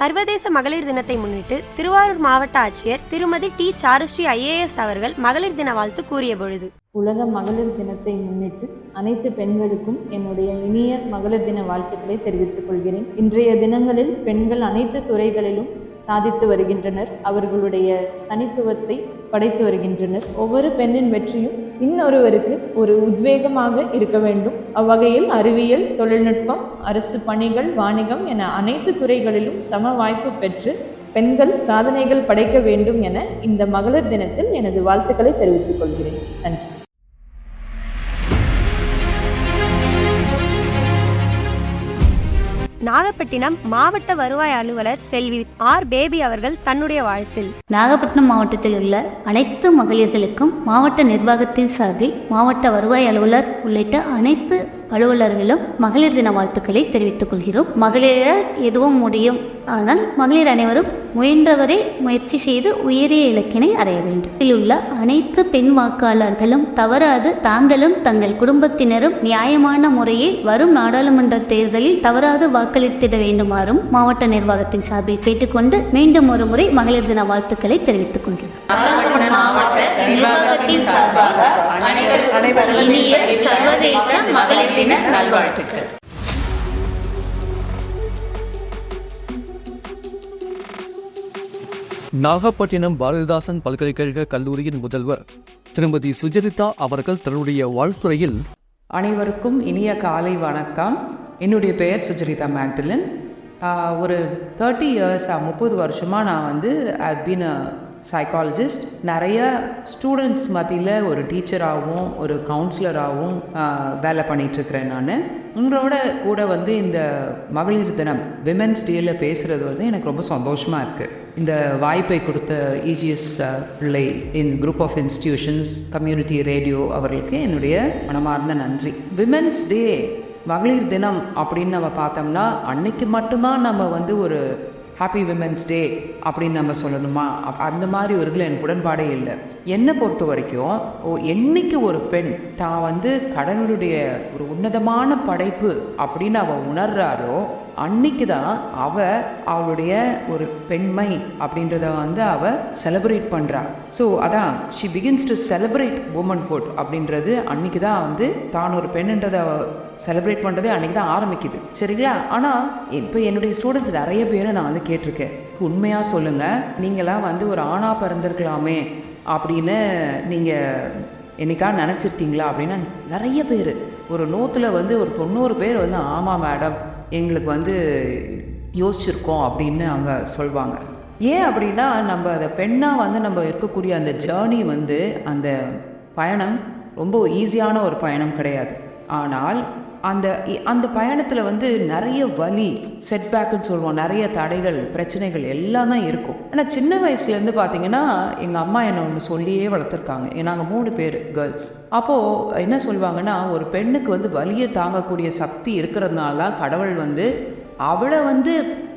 சர்வதேச மகளிர் தினத்தை முன்னிட்டு திருவாரூர் மாவட்ட ஆட்சியர் திருமதி டி சாருஸ்ரீ IAS அவர்கள் மகளிர் தின வாழ்த்து கூறிய பொழுது, உலக மகளிர் தினத்தை முன்னிட்டு அனைத்து பெண்களுக்கும் என்னுடைய இனிய மகளிர் தின வாழ்த்துக்களை தெரிவித்துக் கொள்கிறேன். இன்றைய தினங்களில் பெண்கள் அனைத்து துறைகளிலும் சாதித்து வருகின்றனர். அவர்களுடைய தனித்துவத்தை படைத்து வருகின்றனர். ஒவ்வொரு பெண்ணின் வெற்றியும் இன்னொருவருக்கு ஒரு உத்வேகமாக இருக்க வேண்டும். அவ்வகையில் அறிவியல், தொழில்நுட்பம், அரசு பணிகள், வாணிகம் என அனைத்து துறைகளிலும் சம வாய்ப்பு பெற்று பெண்கள் சாதனைகள் படைக்க வேண்டும் என இந்த மகளிர் தினத்தில் எனது வாழ்த்துக்களை தெரிவித்துக் கொள்கிறேன். நன்றி. நாகப்பட்டினம் மாவட்ட வருவாய் அலுவலர் செல்வி R. பேபி அவர்கள் தன்னுடைய வாழ்த்தில், நாகப்பட்டினம் மாவட்டத்தில் உள்ள அனைத்து மகளிர்களுக்கும் மாவட்ட நிர்வாகத்தின் சார்பில் மாவட்ட வருவாய் அலுவலர் உள்ளிட்ட அனைத்து அலுவலர்களும் மகளிர் தின வாழ்த்துக்களை தெரிவித்துக் கொள்கிறோம். மகளிரால் எதுவும் முடியும், ஆனால் மகளிர் அனைவரும் முயன்றவரை முயற்சி செய்து உயரிய இலக்கினை அடைய வேண்டும். இதில் உள்ள அனைத்து பெண் வாக்காளர்களும் தவறாது தாங்களும் தங்கள் குடும்பத்தினரும் நியாயமான முறையில் வரும் நாடாளுமன்ற தேர்தலில் தவறாது வாக்களித்திட வேண்டுமாறும் மாவட்ட நிர்வாகத்தின் சார்பில் கேட்டுக்கொண்டு மீண்டும் ஒரு முறை மகளிர் தின வாழ்த்துக்களை தெரிவித்துக் கொள்கிறோம். சர்வதேச மகளிர் தின நல்வாழ்த்துக்கள். நாகப்பட்டினம் பாரதிதாசன் பல்கலைக்கழக கல்லூரியின் முதல்வர் திருமதி சுஜரிதா அவர்கள் தன்னுடைய வாழ்த்துறையில், அனைவருக்கும் இனிய காலை வணக்கம். என்னுடைய பெயர் சுஜரிதா மேக்டலின். ஒரு 30 இயர்ஸ் 30 வருஷமாக நான் வந்து ஐ பீன் அ சைக்காலஜிஸ்ட். நிறைய ஸ்டூடெண்ட்ஸ் மத்தியில் ஒரு டீச்சராகவும் ஒரு கவுன்சிலராகவும் வேலை பண்ணிகிட்ருக்கிறேன். நான் உங்களோட கூட வந்து இந்த மகளிர் தினம் விமென்ஸ் டேயில் பேசுகிறது வந்து எனக்கு ரொம்ப சந்தோஷமாக இருக்குது. இந்த வாய்ப்பை கொடுத்த EGS பிள்ளை இன் group of institutions community radio அவர்களுக்கு என்னுடைய மனமார்ந்த நன்றி. விமென்ஸ் டே, மகளிர் தினம் அப்படின்னு நம்ம பார்த்தோம்னா அன்னைக்கு மட்டும்தான் நம்ம வந்து ஒரு ஹாப்பி விமென்ஸ் டே அப்படின்னு நம்ம சொல்லணுமா? அந்த மாதிரி ஒரு இதில் எனக்கு உடன்பாடே இல்லை. என்னை பொறுத்த வரைக்கும் என்னைக்கு ஒரு பெண் தான் வந்து கடவுளுடைய ஒரு உன்னதமான படைப்பு அப்படின்னு அவள் உணர்றாரோ அன்னைக்கு தான் அவளுடைய ஒரு பெண்மை அப்படின்றத வந்து அவள் செலிப்ரேட் பண்ணுறா. ஸோ அதான் she begins to celebrate womanhood அப்படின்றது அன்னைக்கு தான் வந்து தான் ஒரு பெண்ணுன்றதை செலிப்ரேட் பண்ணுறதே அன்றைக்கி தான் ஆரம்பிக்குது. சரிங்களா? ஆனால் இப்போ என்னுடைய ஸ்டூடெண்ட்ஸ் நிறைய பேரை நான் வந்து கேட்டிருக்கேன், உண்மையாக சொல்லுங்கள், நீங்களாம் வந்து ஒரு ஆணாக பிறந்திருக்கலாமே அப்படின்னு நீங்கள் என்னைக்கா நினச்சிருக்கீங்களா அப்படின்னா நிறைய பேர், ஒரு 100ல் வந்து ஒரு 90 பேர் வந்து ஆமாம் மேடம் எங்களுக்கு வந்து யோசிச்சிருக்கோம் அப்படின்னு அவங்க சொல்லுவாங்க. ஏன் அப்படின்னா நம்ம அந்த பெண்ணாக வந்து நம்ம இருக்கக்கூடிய அந்த ஜேர்னி வந்து அந்த பயணம் ரொம்ப ஈஸியான ஒரு பயணம் கிடையாது. ஆனால் அந்த பயணத்தில் வந்து நிறைய வலி, செட்பேக்குன்னு சொல்லுவோம், நிறைய தடைகள், பிரச்சனைகள் எல்லாம் தான் இருக்கும். ஆனால் சின்ன வயசுலேருந்து பார்த்தீங்கன்னா எங்கள் அம்மா என்னை ஒன்று சொல்லியே வளர்த்துருக்காங்க. நாங்கள் 3 பேர் கேர்ள்ஸ். அப்போது என்ன சொல்லுவாங்கன்னா, ஒரு பெண்ணுக்கு வந்து வலியை தாங்கக்கூடிய சக்தி இருக்கிறதுனால தான் கடவுள் வந்து அவளை வந்து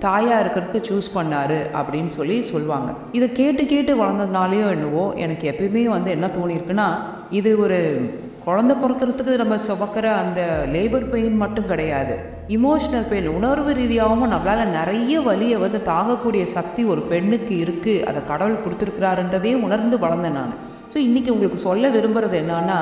தாயாக இருக்கிறதுக்கு சூஸ் பண்ணார் அப்படின்னு சொல்லுவாங்க. இதை கேட்டு கேட்டு வளர்ந்ததுனாலேயோ என்னவோ எனக்கு எப்பயுமே வந்து என்ன தோணியிருக்குன்னா, இது ஒரு குழந்தை பிறக்கிறதுக்கு நம்ம சுமக்கிற அந்த லேபர் பெயின் மட்டும் கிடையாது, இமோஷ்னல் பெயின், உணர்வு ரீதியாகவும் நம்மளால் நிறைய வலியை வந்து தாங்கக்கூடிய சக்தி ஒரு பெண்ணுக்கு இருக்குது. அதை கடவுள் கொடுத்துருக்குறாருன்றதையும் உணர்ந்து வளர்ந்தேன் நான். ஸோ இன்றைக்கி உங்களுக்கு சொல்ல விரும்புகிறது என்னன்னா,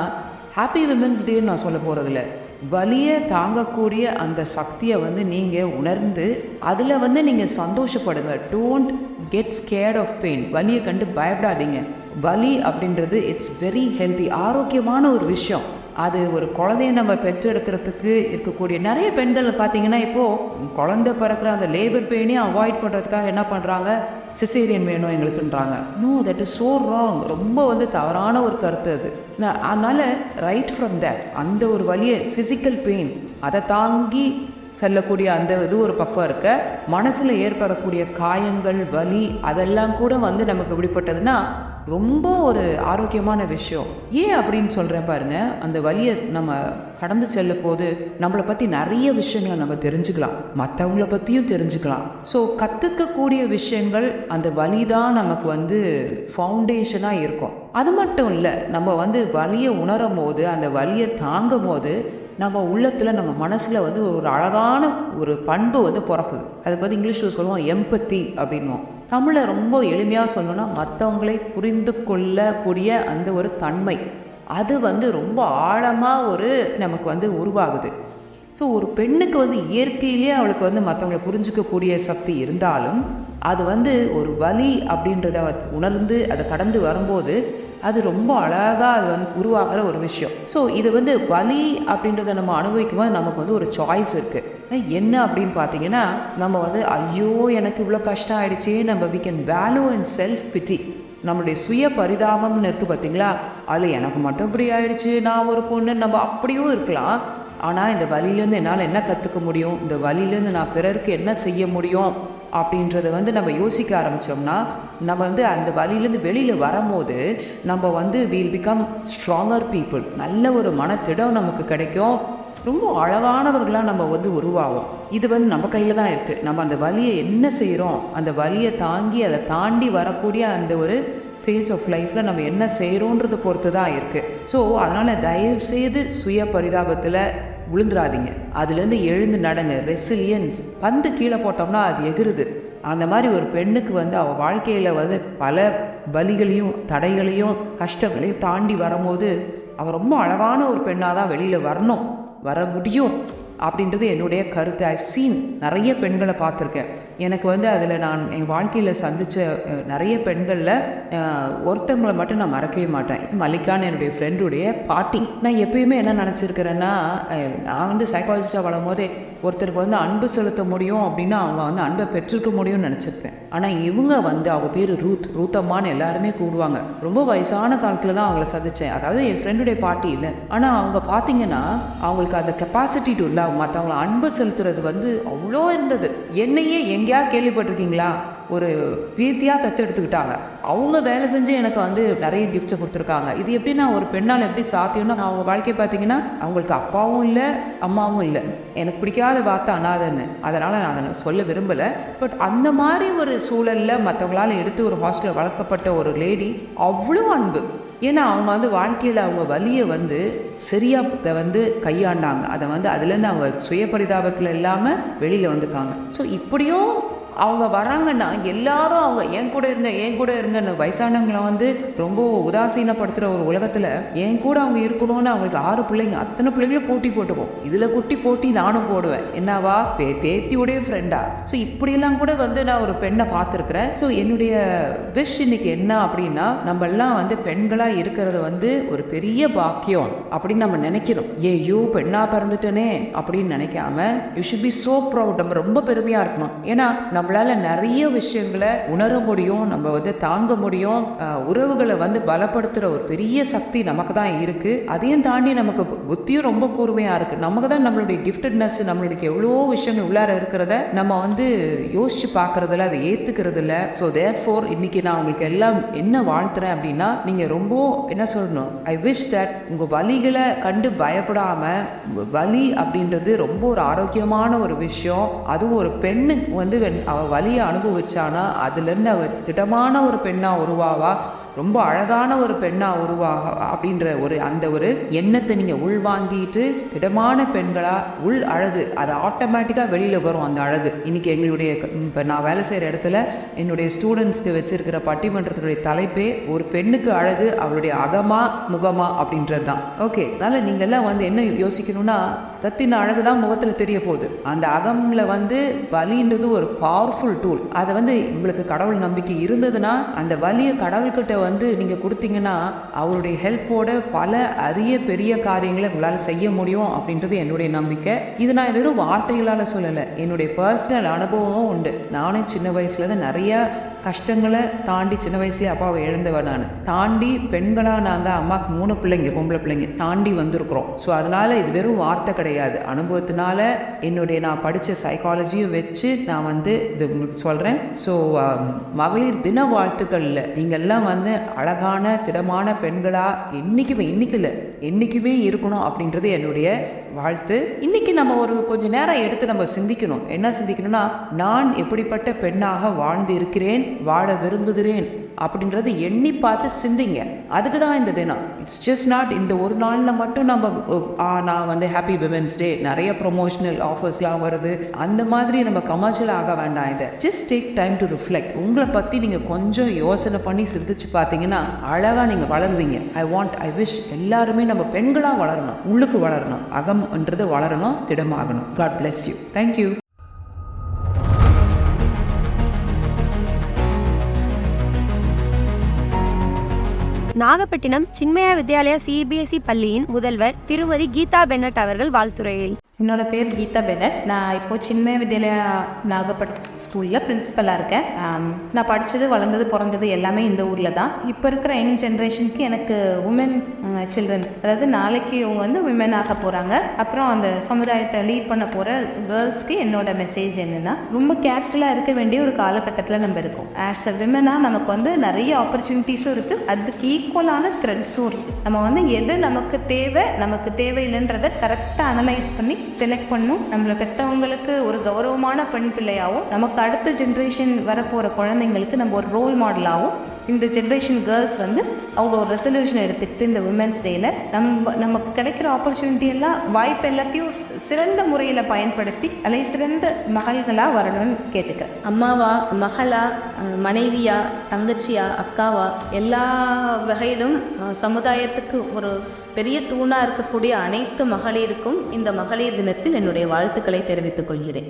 ஹாப்பி விமென்ஸ் டேன்னு நான் சொல்ல போகிறதில்ல, வலியை தாங்கக்கூடிய அந்த சக்தியை வந்து நீங்கள் உணர்ந்து அதில் வந்து நீங்கள் சந்தோஷப்படுங்க. Don't get scared of pain. வலியை கண்டு பயப்படாதீங்க. வலி அப்படின்றது இட்ஸ் வெரி ஹெல்த்தி, ஆரோக்கியமான ஒரு விஷயம். அது ஒரு குழந்தைய நம்ம பெற்றெடுக்கிறதுக்கு இருக்கக்கூடிய நிறைய பெண்கள் பார்த்தீங்கன்னா இப்போது குழந்தை பிறக்கிற அந்த லேபர் பெயினையும் அவாய்ட் பண்ணுறதுக்காக என்ன பண்ணுறாங்க, சிசேரியன் வேணும் எங்களுக்குன்றாங்க. No, that is so wrong. ரொம்ப வந்து தவறான ஒரு கருத்து அது. அதனால் ரைட் ஃப்ரம் தேட் அந்த ஒரு வலியை, ஃபிசிக்கல் பெயின், அதை தாங்கி செல்லக்கூடிய அந்த இது ஒரு பக்கம் இருக்க, மனசில் ஏற்படக்கூடிய காயங்கள், வலி, அதெல்லாம் கூட வந்து நமக்கு விடுபட்டதுன்னா ரொம்ப ஒரு ஆரோக்கியமான விஷயம். ஏன் அப்படின்னு சொல்கிறேன் பாருங்கள், அந்த வலியை நம்ம கடந்து செல்ல போது நம்மளை பற்றி நிறைய விஷயங்களை நம்ம தெரிஞ்சுக்கலாம், மற்றவங்கள பற்றியும் தெரிஞ்சுக்கலாம். ஸோ கற்றுக்கக்கூடிய விஷயங்கள் அந்த வலி தான் நமக்கு வந்து ஃபவுண்டேஷனாக இருக்கும். அது மட்டும் இல்லை, நம்ம வந்து வலியை உணரும் போது, அந்த வலியை தாங்கும் போது நம்ம உள்ளத்தில் நம்ம மனசில் வந்து ஒரு அழகான ஒரு பண்பு வந்து பிறக்குது. அதுக்கு வந்து இங்கிலீஷில் சொல்லுவோம் எம்பத்தி அப்படின்வோம். தமிழை ரொம்ப எளிமையாக சொல்லணும்னா மற்றவங்களை புரிந்து கொள்ளக்கூடிய அந்த ஒரு தன்மை அது வந்து ரொம்ப ஆழமாக நமக்கு வந்து உருவாகுது. ஸோ ஒரு பெண்ணுக்கு வந்து இயற்கையிலேயே அவளுக்கு வந்து மற்றவங்களை புரிஞ்சிக்கக்கூடிய சக்தி இருந்தாலும் அது வந்து ஒரு வலி அப்படின்றத உணர்ந்து அதை கடந்து வரும்போது அது ரொம்ப அழகாக அது வந்து உருவாகிற ஒரு விஷயம். ஸோ இது வந்து வலி அப்படின்றத நம்ம அனுபவிக்கும் போது நமக்கு வந்து ஒரு சாய்ஸ் இருக்குது. என்ன அப்படின்னு பார்த்தீங்கன்னா, நம்ம வந்து ஐயோ எனக்கு இவ்வளோ கஷ்டம் ஆகிடுச்சே, நம்ம we can value and self pity, நம்மளுடைய சுய பரிதாபம்னு இருக்குது பார்த்தீங்களா, அதில் எனக்கு மட்டும் இப்படி ஆயிடுச்சு, நான் ஒரு பொண்ணு, நம்ம அப்படியும் இருக்கலாம். ஆனால் இந்த வலியிலேருந்து என்னால் என்ன கற்றுக்க முடியும், இந்த வலியிலேருந்து நான் பிறருக்கு என்ன செய்ய முடியும் அப்படின்றத வந்து நம்ம யோசிக்க ஆரம்பித்தோம்னா நம்ம வந்து அந்த வலியிலேருந்து வெளியில் வரும்போது நம்ம வந்து வீல் பிகம் ஸ்ட்ராங்கர் பீப்புள். நல்ல ஒரு மனத்திடம் நமக்கு கிடைக்கும். ரொம்ப அழகானவர்களாக நம்ம வந்து உருவாகும். இது வந்து நம்ம கையில் தான் இருக்குது. நம்ம அந்த வலியை என்ன செய்கிறோம், அந்த வலியை தாங்கி அதை தாண்டி வரக்கூடிய அந்த ஒரு ஃபேஸ் ஆஃப் லைஃப்பில் நம்ம என்ன செய்கிறோன்றது பொறுத்து தான் இருக்குது. ஸோ அதனால் தயவுசெய்து சுய பரிதாபத்தில் விழுந்துடாதீங்க. அதுலேருந்து எழுந்து நடங்க. ரெசிலியன்ஸ். பந்து கீழே போட்டோம்னா அது எகிருது. அந்த மாதிரி ஒரு பெண்ணுக்கு வந்து அவள் வாழ்க்கையில் வந்து பல வலிகளையும் தடைகளையும் கஷ்டங்களையும் தாண்டி வரும்போது அவள் ரொம்ப அழகான ஒரு பெண்ணாக தான் வெளியில் வர முடியும் அப்படின்றது என்னுடைய கருத்து. ஐ சீன் நிறைய பெண்களை பார்த்துருக்கேன். எனக்கு வந்து அதில் நான் என் வாழ்க்கையில் சந்தித்த நிறைய பெண்களில் ஒருத்தவங்களை மட்டும் நான் மறக்கவே மாட்டேன். மல்லிகான்னு என்னுடைய ஃப்ரெண்டுடைய பாட்டி. நான் எப்பயுமே என்ன நினச்சிருக்கிறேன்னா, நான் வந்து சைக்காலஜிஸ்டாக வரும் போதே ஒருத்தருக்கு வந்து அன்பு செலுத்த முடியும் அப்படின்னா அவங்க வந்து அன்பை பெற்றிருக்க முடியும்னு நினச்சிருப்பேன். ஆனால் இவங்க வந்து அவங்க பேர் ரூத்தம்மான்னு எல்லாருமே கூடுவாங்க. ரொம்ப வயசான காலத்தில் தான் அவங்கள சந்தித்தேன். அதாவது என் ஃப்ரெண்டுடைய பாட்டி இல்லை, ஆனால் அவங்க பார்த்தீங்கன்னா அவங்களுக்கு அந்த கெப்பாசிட்டி டு இல்லை, மற்றவங்கள அன்பு செலுத்துறது வந்து அவ்வளோ இருந்தது. என்னையே எங்கேயா கேள்விப்பட்டிருக்கீங்களா, ஒரு பேத்தியாக தத்து எடுத்துக்கிட்டாங்க. அவங்க வேலை செஞ்சு எனக்கு வந்து நிறைய கிஃப்ட்ஸை கொடுத்துருக்காங்க. இது எப்படின்னா ஒரு பெண்ணால் எப்படி சாத்தியம்னா, அவங்க வாழ்க்கை பார்த்தீங்கன்னா அவங்களுக்கு அப்பாவும் இல்லை அம்மாவும் இல்லை. எனக்கு பிடிக்காத வார்த்தை அனாதைன்னு, அதனால் நான் அதை சொல்ல விரும்பலை. பட் அந்த மாதிரி ஒரு சூழலில் மற்றவங்களால் எடுத்து ஒரு ஹாஸ்டலில் வளர்க்கப்பட்ட ஒரு லேடி அவ்வளோ அன்பு. ஏன்னா அவங்க வந்து வாழ்க்கையில் அவங்க வலியை வந்து சரியாக வந்து கையாண்டாங்க. அதை வந்து அதுலேருந்து அவங்க சுய பரிதாபத்தில் இல்லாமல் வெளியில் வந்துட்டாங்க. ஸோ இப்படியும் அவங்க வராங்கன்னா எல்லாரும் அவங்க என் கூட இருங்கன்னு வயசானவங்களை வந்து ரொம்ப உதாசீனப்படுத்துகிற ஒரு உலகத்தில் என் கூட அவங்க இருக்கணும்னு அவங்களுக்கு 6 பிள்ளைங்க, அத்தனை பிள்ளைங்களும் போட்டி போட்டுப்போம். இதில் குட்டி போட்டி நானும் போடுவேன். என்னவா பேத்தியோடைய ஃப்ரெண்டா. ஸோ இப்படியெல்லாம் கூட வந்து நான் ஒரு பெண்ணை பார்த்துருக்குறேன். ஸோ என்னுடைய விஷ் இன்னைக்கு என்ன அப்படின்னா, நம்மெல்லாம் வந்து பெண்களாக இருக்கிறது வந்து ஒரு பெரிய பாக்கியம் அப்படின்னு நம்ம நினைக்கிறோம். ஐயோ பெண்ணாக பிறந்துட்டனே அப்படின்னு நினைக்காம you should be so proud. நம்ம ரொம்ப பெருமையாக இருக்கணும். ஏன்னா நம்மளால நிறைய விஷயங்களை உணர முடியும், நம்ம வந்து தாங்க முடியும். உறவுகளை வந்து பலப்படுத்துகிற ஒரு பெரிய சக்தி நமக்கு தான் இருக்குது. அதையும் தாண்டி நமக்கு புத்தியும் ரொம்ப கூர்மையாக இருக்குது. நமக்கு தான் நம்மளுடைய கிஃப்டட்னஸ், நம்மளுடைய எவ்வளோ விஷயங்கள் உள்ளார இருக்கிறத நம்ம வந்து யோசிச்சு பார்க்கறதில்ல, அதை ஏற்றுக்கிறதில்ல. ஸோ தேர்ஃபோர் இன்னைக்கு நான் உங்களுக்கு எல்லாம் என்ன வாழ்த்துறேன் அப்படின்னா, நீங்கள் ரொம்ப என்ன சொல்லணும், ஐ விஷ் தட் உங்கள் வலிகளை கண்டு பயப்படாமல், வலி அப்படின்றது ரொம்ப ஒரு ஆரோக்கியமான ஒரு விஷயம். அதுவும் ஒரு பெண்ணு வந்து அவள் வலியை அனுபவிச்சானா அதுலேருந்து அவள் திடமான ஒரு பெண்ணாக உருவாவா, ரொம்ப அழகான ஒரு பெண்ணாக உருவாக அப்படின்ற அந்த ஒரு எண்ணத்தை நீங்கள் உள்வாங்கிட்டு திடமான பெண்களாக உள் அழகு அது ஆட்டோமேட்டிக்காக வெளியில் வரும். அந்த அழகு இன்னைக்கு எங்களுடைய இப்போ நான் வேலை செய்கிற இடத்துல என்னுடைய ஸ்டூடெண்ட்ஸ்க்கு வச்சிருக்கிற பட்டிமன்றத்தினுடைய தலைப்பே ஒரு பெண்ணுக்கு அழகு அவளுடைய அகமா முகமா அப்படின்றது தான். ஓகே, அதனால் நீங்கள்லாம் வந்து என்ன யோசிக்கணும்னா, அகத்தின் அழகு தான் முகத்தில் தெரிய போகுது. அந்த அகம்ல வந்து வலின்றது ஒரு பவர்ஃபுல் டூல். அதை வந்து உங்களுக்கு கடவுள் நம்பிக்கை இருந்ததுன்னா அந்த வலியை கடவுள்கிட்ட வந்து நீங்கள் கொடுத்தீங்கன்னா அவருடைய ஹெல்ப்போட பல அரிய பெரிய காரியங்களை உங்களால் செய்ய முடியும் அப்படின்றது என்னுடைய நம்பிக்கை. இது நான் வெறும் வார்த்தைகளால் சொல்லலை, என்னுடைய பர்சனல் அனுபவமும் உண்டு. நானே சின்ன வயசுலேருந்து நிறைய கஷ்டங்களை தாண்டி சின்ன வயசுலேயே அப்பாவை இழந்தவன் நான். தாண்டி பெண்களாக நாங்கள் அம்மாவுக்கு 3 பிள்ளைங்க, பொம்பளை பிள்ளைங்க தாண்டி வந்திருக்கிறோம். ஸோ அதனால் இது வெறும் வார்த்தை கிடையாது, அனுபவத்தினால நான் படித்த சைக்காலஜியும் வச்சு நான் வந்து இது சொல்கிறேன். ஸோ மகளிர் தின வாழ்த்துக்களில் நீங்கள்லாம் வந்து அழகான திடமான பெண்களாக என்றைக்குமே இருக்கணும் அப்படின்றது என்னுடைய வாழ்த்து. இன்றைக்கி நம்ம ஒரு கொஞ்சம் நேரம் எடுத்து நம்ம சிந்திக்கணும். என்ன சிந்திக்கணும்னா, நான் எப்படிப்பட்ட பெண்ணாக வாழ்ந்து இருக்கிறேன், வாழ விரும்புகிறேன் அப்படின்றத எண்ணி பார்த்து சிந்திங்க. அதுக்கு தான் இந்த தினம். இட்ஸ் ஜஸ்ட் நாட் இந்த ஒரு நாளில் மட்டும் நம்ம நான் வந்து ஹாப்பி விமென்ஸ் டே, நிறைய ப்ரொமோஷனல் ஆஃபர்ஸ்லாம் வருது, அந்த மாதிரி நம்ம கமர்ஷியல் ஆக வேண்டாம். இதை just take time to reflect. உங்களை பற்றி நீங்கள் கொஞ்சம் யோசனை பண்ணி சிந்திச்சு பார்த்தீங்கன்னா அழகாக நீங்கள் வளருவீங்க. ஐ விஷ் எல்லாருமே நம்ம பெண்களாக வளரணும், உள்ளுக்கு வளரணும், அகம்ன்றது வளரணும், திடமாகணும். God bless you. Thank you. Nagapattinam Chinmaya Vidyalaya CBSE பள்ளியின் முதல்வர் திருமதி கீதா பென்னட் அவர்கள் வாழ்த்துரையில். என்னோட பேர் கீதா பென்னட். நான் இப்போது சின்மய வித்யாலயா நாகப்பட்டினம் ஸ்கூலில் பிரின்ஸிபலாக இருக்கேன். நான் படித்தது, வளர்ந்தது, பிறந்தது எல்லாமே இந்த ஊரில் தான். இப்போ இருக்கிற யங் ஜென்ரேஷனுக்கு எனக்கு உமன் சில்ட்ரன், அதாவது நாளைக்கு அவங்க வந்து விமன் ஆக போகிறாங்க, அப்புறம் அந்த சமுதாயத்தை லீட் பண்ண போகிற கேர்ள்ஸ்க்கு என்னோட மெசேஜ் என்னென்னா, ரொம்ப கேர்ஃபுல்லாக இருக்க வேண்டிய ஒரு காலகட்டத்தில் நம்ம இருக்கோம். ஆஸ் அ விமனாக நமக்கு வந்து நிறைய ஆப்பர்ச்சுனிட்டிஸும் இருக்குது, அதுக்கு ஈக்குவலான த்ரெட்ஸும் இருக்குது. நம்ம வந்து எது நமக்கு தேவை, நமக்கு தேவையில்லைன்றதை கரெக்டாக அனலைஸ் பண்ணி செலக்ட் பண்ணும். நம்மளை பெற்றவங்களுக்கு ஒரு கௌரவமான பெண் பிள்ளையாகவும், நமக்கு அடுத்த ஜென்ரேஷன் வரப்போகிற குழந்தைங்களுக்கு நம்ம ஒரு ரோல் மாடலாகவும் இந்த ஜென்ரேஷன் கேர்ள்ஸ் வந்து அவங்க ஒரு ரெசல்யூஷன் எடுத்துக்கிட்டு இந்த விமென்ஸ் டேயில் நமக்கு கிடைக்கிற ஆப்பர்ச்சுனிட்டி எல்லாம், வாய்ப்பு எல்லாத்தையும் சிறந்த முறையில் பயன்படுத்தி அதை சிறந்த மகள்களாக வரணும்னு கேட்டுக்கிறேன். அம்மாவா, மகளா, மனைவியா, தங்கச்சியா, அக்காவா, எல்லா வகையிலும் சமுதாயத்துக்கு ஒரு பெரிய தூணாக இருக்கக்கூடிய அனைத்து மகளிருக்கும் இந்த மகளிர் தினத்தில் என்னுடைய வாழ்த்துக்களை தெரிவித்துக் கொள்கிறேன்.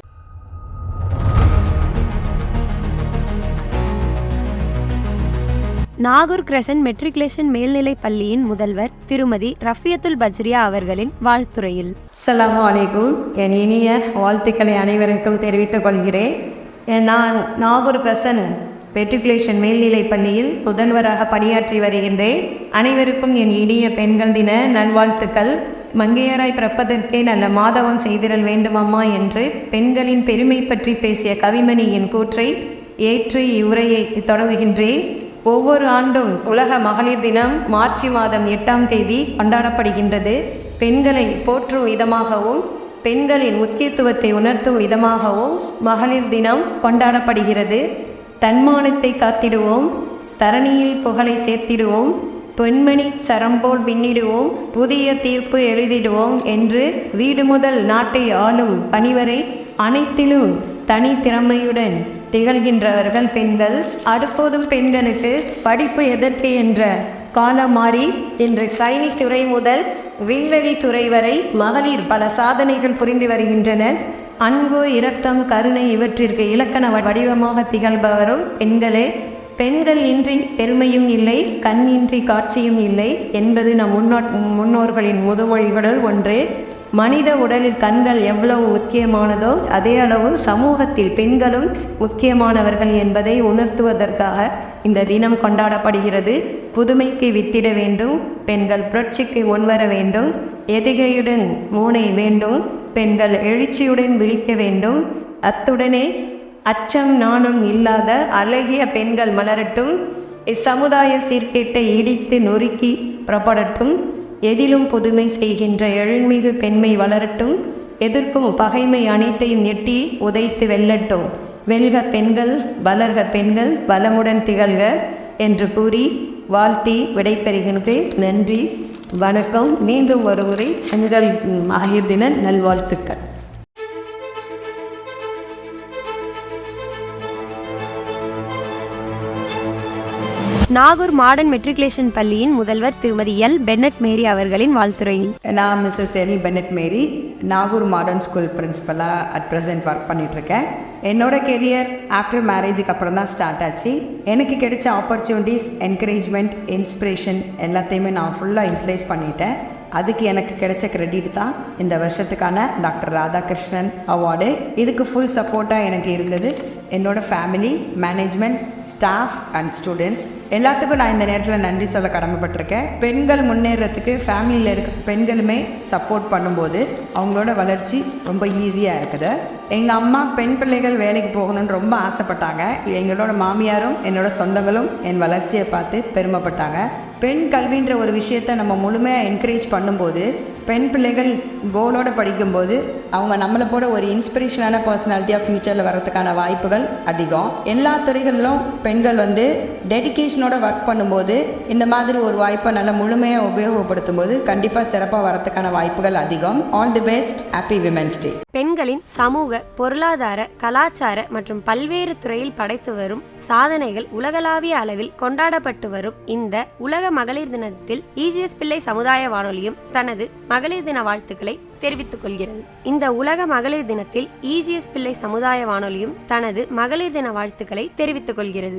நாகூர் கிரசன்ட் மெட்ரிகுலேஷன் மேல்நிலைப் பள்ளியின் முதல்வர் திருமதி ரஃபியத்துல் பஜ்ரியா அவர்களின் வாழ்த்துரையில். அஸ்ஸலாமு அலைக்கும். என் இனிய வாழ்த்துக்களை அனைவருக்கும் தெரிவித்துக் கொள்கிறேன். நான் நாகூர் கிரசன்ட் மெட்ரிகுலேஷன் மேல்நிலைப் பள்ளியில் முதல்வராக பணியாற்றி வருகின்றேன். அனைவருக்கும் என் இனிய பெண்கள் தின நல்வாழ்த்துக்கள். மங்கையராய் பிறப்பதற்கே நல்ல மாதவம் செய்திடல் வேண்டுமம்மா என்று பெண்களின் பெருமை பற்றி பேசிய கவிமணியின் கூற்றை ஏற்று இவ்வுரையை தொடங்குகின்றேன். ஒவ்வொரு ஆண்டும் உலக மகளிர் தினம் மார்ச் மாதம் 8ஆம் தேதி கொண்டாடப்படுகின்றது. பெண்களை போற்றும் விதமாகவும் பெண்களின் முக்கியத்துவத்தை உணர்த்தும் விதமாகவும் மகளிர் தினம் கொண்டாடப்படுகிறது. தன்மானத்தை காத்திடுவோம், தரணியில் புகழை சேர்த்திடுவோம், பெண்மணி சரம்போல் பின்னிடுவோம், புதிய தீர்ப்பு எழுதிடுவோம் என்று வீடு முதல் நாட்டை ஆளும் பணிவரை அனைத்திலும் தனி திறமையுடன் திகழ்கின்றவர்கள் பெண்கள். அடுப்போதும் பெண்களுக்கு படிப்பு எதற்கு என்ற காலம் மாறி இன்று கணினித்துறை முதல் விண்வெளி துறை வரை மகளிர் பல சாதனைகள் புரிந்து வருகின்றனர். அன்பு, இரக்கம், கருணை இவற்றிற்கு இலக்கண வடிவமாக திகழ்பவரும் பெண்களே. பெண்கள் இன்றி பெருமையும் இல்லை, கண் இன்றி காட்சியும் இல்லை என்பது நம் முன்னோர்களின் முதுமொழிகளுள் ஒன்று. மனித உடலில் கண்கள் எவ்வளவு முக்கியமானதோ அதே அளவு சமூகத்தில் பெண்களும் முக்கியமானவர்கள் என்பதை உணர்த்துவதற்காக இந்த தினம் கொண்டாடப்படுகிறது. புதுமைக்கு வித்திட வேண்டும், பெண்கள் புரட்சிக்கு முன்வர வேண்டும், எதிகையுடன் மூனை வேண்டும், பெண்கள் எழுச்சியுடன் விழிக்க வேண்டும். அத்துடனே அச்சம் நாணம் இல்லாத அழகிய பெண்கள் மலரட்டும். இச்சமுதாய சீர்கேட்டை இடித்து நொறுக்கி புறப்படட்டும். எதிலும் புதுமை செய்கின்ற எழுன்மிகு பெண்மை வளரட்டும். எதிர்க்கும் பகைமை அனைத்தையும் எட்டி உதைத்து வெல்லட்டும். வெல்க பெண்கள், வளர்க பெண்கள், வளமுடன் திகழ்க என்று கூறி வாழ்த்தி விடைபெறுகின்றேன். நன்றி, வணக்கம். மீண்டும் ஒருமுறை மகளிர் தின நல்வாழ்த்துக்கள். நாகூர் மாடர்ன் மெட்ரிகுலேஷன் பள்ளியின் முதல்வர் திருமதி எல் பென்னட் மேரி அவர்களின் வாழ்த்துரையில். நான் Mrs L Bennett Mary, Nagore modern school பிரின்ஸிபலாக அட் ப்ரெசென்ட் ஒர்க் பண்ணிகிட்ருக்கேன். என்னோடய கெரியர் ஆஃப்டர் மேரேஜுக்கு அப்புறம் தான் ஸ்டார்ட் ஆச்சு. எனக்கு கிடைச்ச ஆப்பர்ச்சுனிட்டிஸ், என்கரேஜ்மெண்ட், இன்ஸ்பிரேஷன் எல்லாத்தையுமே நான் ஃபுல்லாக யூட்டிலைஸ் பண்ணிட்டேன். அதுக்கு எனக்கு கிடைச்ச கிரெடிட் தான் இந்த வருஷத்துக்கான டாக்டர் ராதாகிருஷ்ணன் அவார்டு. இதுக்கு ஃபுல் சப்போர்ட்டாக எனக்கு இருந்தது என்னோடய family, management, staff and students எல்லாத்துக்கும் நான் இந்த நேரத்தில் நன்றி சொல்ல கடமைப்பட்டிருக்கேன். பெண்கள் முன்னேறத்துக்கு ஃபேமிலியில் இருக்க பெண்களுமே சப்போர்ட் பண்ணும்போது அவங்களோட வளர்ச்சி ரொம்ப ஈஸியாக இருக்குது. எங்கள் அம்மா பெண் பிள்ளைகள் வேலைக்கு போகணுன்னு ரொம்ப ஆசைப்பட்டாங்க. எங்களோட மாமியாரும் என்னோடய சொந்தங்களும் என் வளர்ச்சியை பார்த்து பெருமைப்பட்டாங்க. பெண் கல்வின்ற ஒரு விஷயத்தை நம்ம முழுமையாக என்கரேஜ் பண்ணும்போது பெண் பிள்ளைகள் கோலோட படிக்கும்போது அவங்க நம்மளை போல ஒரு இன்ஸ்பிரேஷனான பர்சனாலிட்டியாக ஃப்யூச்சரில் வரதுக்கான வாய்ப்புகள் அதிகம். எல்லா துறைகளிலும் பெண்கள் வந்து டெடிகேஷனோட ஒர்க் பண்ணும்போது இந்த மாதிரி ஒரு வாய்ப்பை நல்லா முழுமையாக உபயோகப்படுத்தும் போது கண்டிப்பாக சிறப்பாக வரதுக்கான வாய்ப்புகள் அதிகம். All the best. Happy women's day. பெண்களின் சமூக, பொருளாதார, கலாச்சார மற்றும் பல்வேறு துறையில் படைத்து வரும் சாதனைகள் உலகளாவிய அளவில் கொண்டாடப்பட்டு வரும் இந்த உலக மகளிர் தினத்தில் EGS பிள்ளை சமுதாய வானொலியும் தனது மகளிர் தின வாழ்த்துக்களை தெரிவித்துக் கொள்கிறது. இந்த உலக மகளிர் தினத்தில் EGS பிள்ளை சமுதாய வானொலியும் தனது மகளிர் தின வாழ்த்துக்களை தெரிவித்துக் கொள்கிறது.